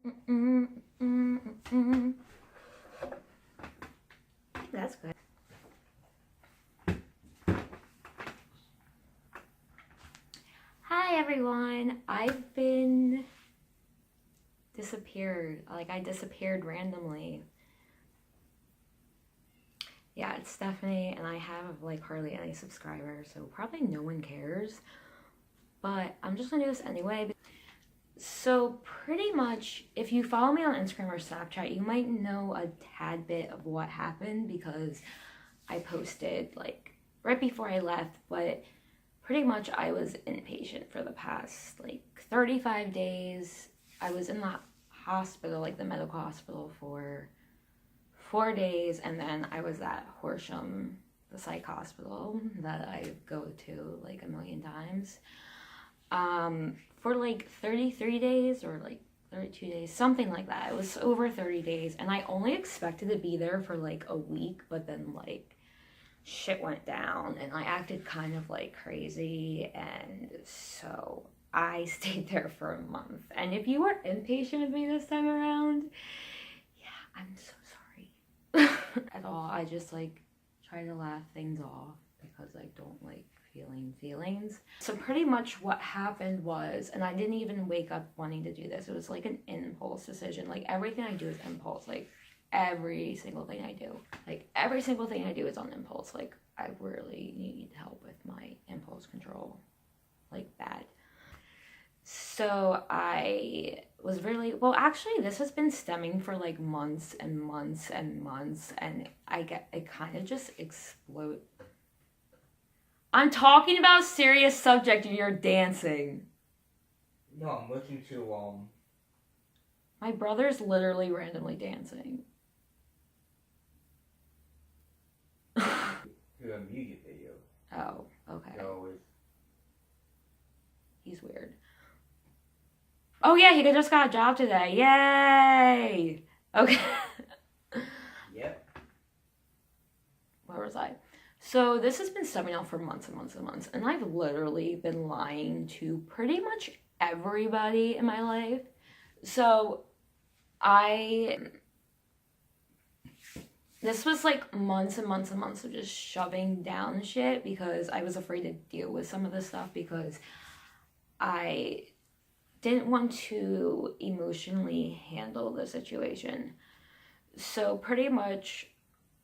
Mm, mm, mm. That's good. Hi everyone. I've been disappeared. Like I disappeared randomly. Yeah, it's Stephanie and I have like hardly any subscribers, so probably no one cares. But I'm just gonna do this anyway. So pretty much, if you follow me on Instagram or Snapchat, you might know a tad bit of what happened because I posted like right before I left, but pretty much I was inpatient for the past like 35 days. I was in the hospital, like the medical hospital for 4 days, and then I was at Horsham, the psych hospital that I go to like a million times. For like 33 days or like 32 days, something like that. It was over 30 days, and I only expected to be there for like a week, but then like shit went down and I acted kind of like crazy, and so I stayed there for a month. And if you were impatient with me this time around, yeah, I'm so sorry. At all. I just like try to laugh things off because I don't like feeling feelings. So pretty much what happened was, and I didn't even wake up wanting to do this, it was like an impulse decision. Like everything I do is impulse. Like every single thing I do. Like every single thing I do is on impulse. Like I really need help with my impulse control. Like bad. So I was really, well actually this has been stemming for like months and months and months, and it kind of just explode. I'm talking about a serious subject and you're dancing. No, I'm looking to My brother's literally randomly dancing. to a music video. Oh, okay. So He's weird. Oh yeah, he just got a job today. Yay! Okay. Yep. Where was I? So this has been stemming on for months and months and months, and I've literally been lying to pretty much everybody in my life. So this was like months and months and months of just shoving down shit because I was afraid to deal with some of this stuff because I didn't want to emotionally handle the situation. So pretty much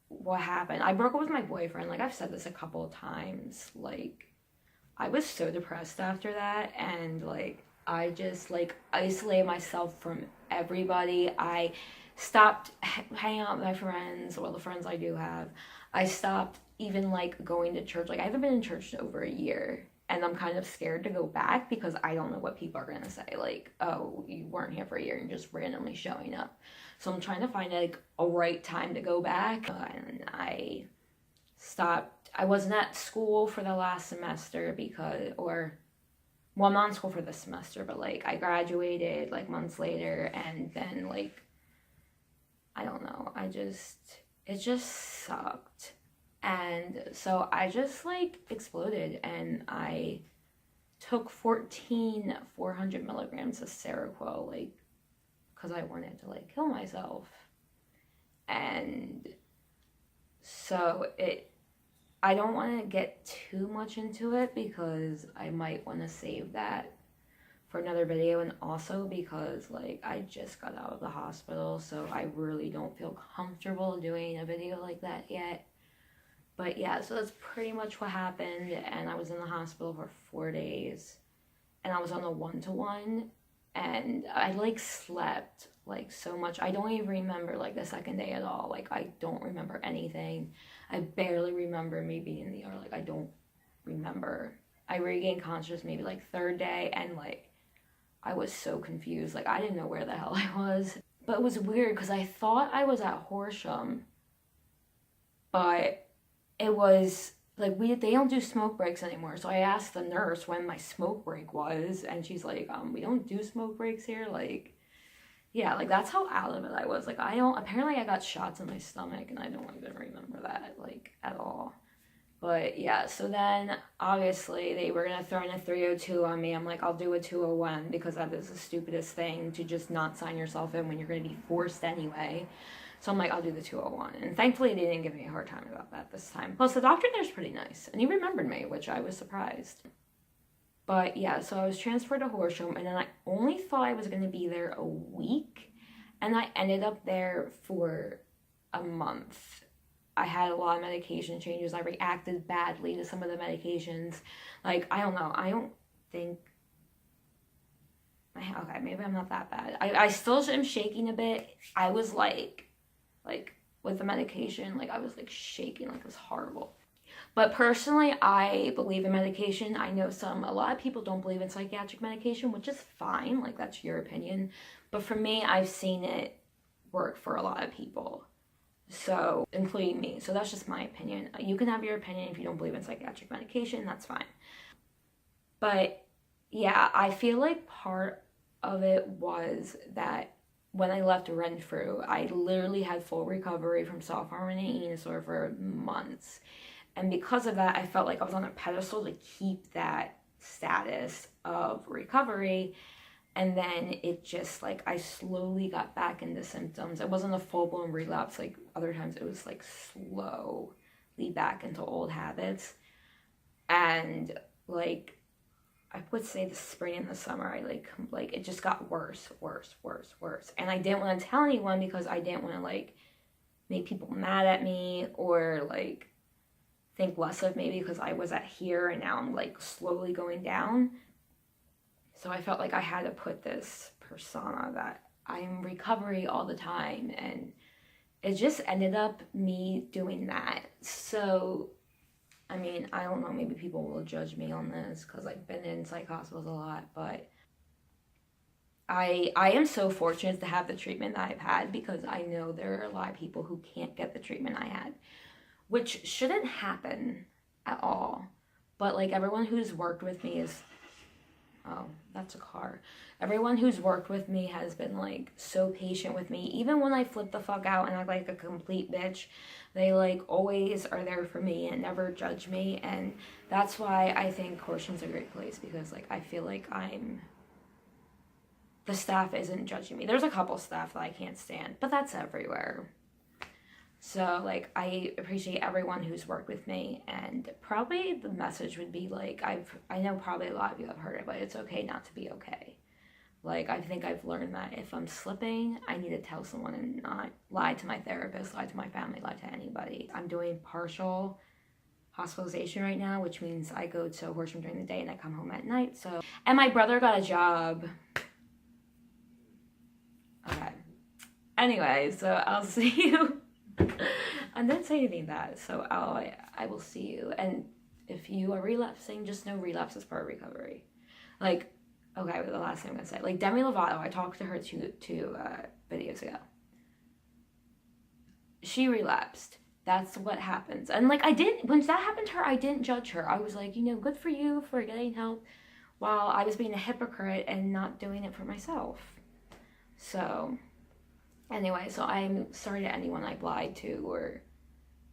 what happened, I broke up with my boyfriend. Like I've said this a couple of times. Like I was so depressed after that, and like I just like isolated myself from everybody. I stopped hanging out with my friends, well the friends I do have. I stopped even like going to church. Like I haven't been in church in over a year, and I'm kind of scared to go back because I don't know what people are gonna say. Like, oh, you weren't here for a year and just randomly showing up. So I'm trying to find like a right time to go back. And I stopped. I wasn't at school for the last semester well, I'm not in school for this semester, but like I graduated like months later, and then like I don't know. It just sucked. And so I just like exploded, and I took 14 400 milligrams of Seroquel, like, because I wanted to like kill myself. And so I don't want to get too much into it because I might want to save that for another video, and also because like I just got out of the hospital, so I really don't feel comfortable doing a video like that yet. But yeah, so that's pretty much what happened, and I was in the hospital for 4 days, and I was on a 1-to-1, and I like slept like so much. I don't even remember like the second day at all. Like I don't remember anything. I barely remember me being in the ER. Like I don't remember. I regained consciousness maybe like third day, and like I was so confused. Like I didn't know where the hell I was. But it was weird because I thought I was at Horsham, but it was like they don't do smoke breaks anymore. So I asked the nurse when my smoke break was, and she's like, we don't do smoke breaks here. Like, yeah, like that's how out of it I was. Like apparently I got shots in my stomach, and I don't even remember that like at all. But yeah, so then obviously they were gonna throw in a 302 on me. I'm like, I'll do a 201 because that is the stupidest thing to just not sign yourself in when you're gonna be forced anyway. So I'm like, I'll do the 201. And thankfully they didn't give me a hard time about that this time. Plus the doctor there's pretty nice. And he remembered me, which I was surprised. But yeah, so I was transferred to Horsham, and then I only thought I was gonna be there a week. And I ended up there for a month. I had a lot of medication changes. I reacted badly to some of the medications. Like, I don't know. I don't think... Okay, maybe I'm not that bad. I still am shaking a bit. I was like, with the medication, like, I was, like, shaking. Like, it was horrible. But personally, I believe in medication. I know a lot of people don't believe in psychiatric medication, which is fine. Like, that's your opinion. But for me, I've seen it work for a lot of people. So, including me. So that's just my opinion. You can have your opinion if you don't believe in psychiatric medication. That's fine. But, yeah, I feel like part of it was that when I left Renfrew, I literally had full recovery from self-harm and eating disorder for months. And because of that, I felt like I was on a pedestal to keep that status of recovery. And then it just, like, I slowly got back into symptoms. It wasn't a full-blown relapse like other times. It was, like, slowly back into old habits. And, like, I would say the spring and the summer, I, like, it just got worse. And I didn't want to tell anyone because I didn't want to, like, make people mad at me or, like, think less of me because I was at here and now I'm, like, slowly going down. So I felt like I had to put this persona that I'm in recovery all the time, and it just ended up me doing that. So, I mean, I don't know, maybe people will judge me on this because I've been in psych hospitals a lot, but I am so fortunate to have the treatment that I've had because I know there are a lot of people who can't get the treatment I had, which shouldn't happen at all. But, like, everyone who's worked with me is... Oh, that's a car. Everyone who's worked with me has been, like, so patient with me. Even when I flip the fuck out and act like a complete bitch, they, like, always are there for me and never judge me. And that's why I think Horsham's a great place because, like, I feel like the staff isn't judging me. There's a couple staff that I can't stand, but that's everywhere. So, like, I appreciate everyone who's worked with me, and probably the message would be, like, I know probably a lot of you have heard it, but it's okay not to be okay. Like, I think I've learned that if I'm slipping, I need to tell someone and not lie to my therapist, lie to my family, lie to anybody. I'm doing partial hospitalization right now, which means I go to Horsham during the day and I come home at night, so... And my brother got a job. Okay. Anyway, so I'll see you... I didn't say anything that, so I will see you. And if you are relapsing, just know relapse is part of recovery. Like, okay, the last thing I'm gonna say, like Demi Lovato, I talked to her two videos ago. She relapsed. That's what happens. And like when that happened to her, I didn't judge her. I was like, you know, good for you for getting help, while I was being a hypocrite and not doing it for myself. So. Anyway, so I'm sorry to anyone I've lied to or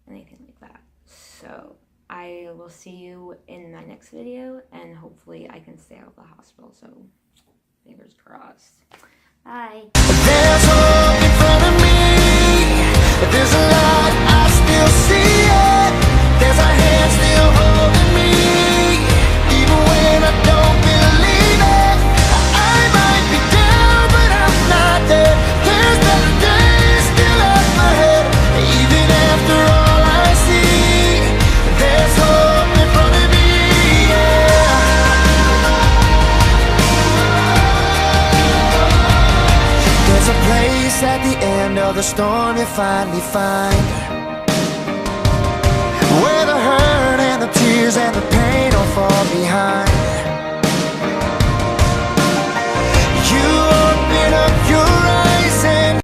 anything like that. So I will see you in my next video, and hopefully I can stay out of the hospital. So fingers crossed. Bye. There's hope in front of me. There's a light, I still see it. There's a hand still holding me. Even when I don't believe it. I might be down, but I'm not there. There's better days still up ahead. Even after all I see, there's hope in front of me, yeah. There's a place at the end of the storm you finally find, where the hurt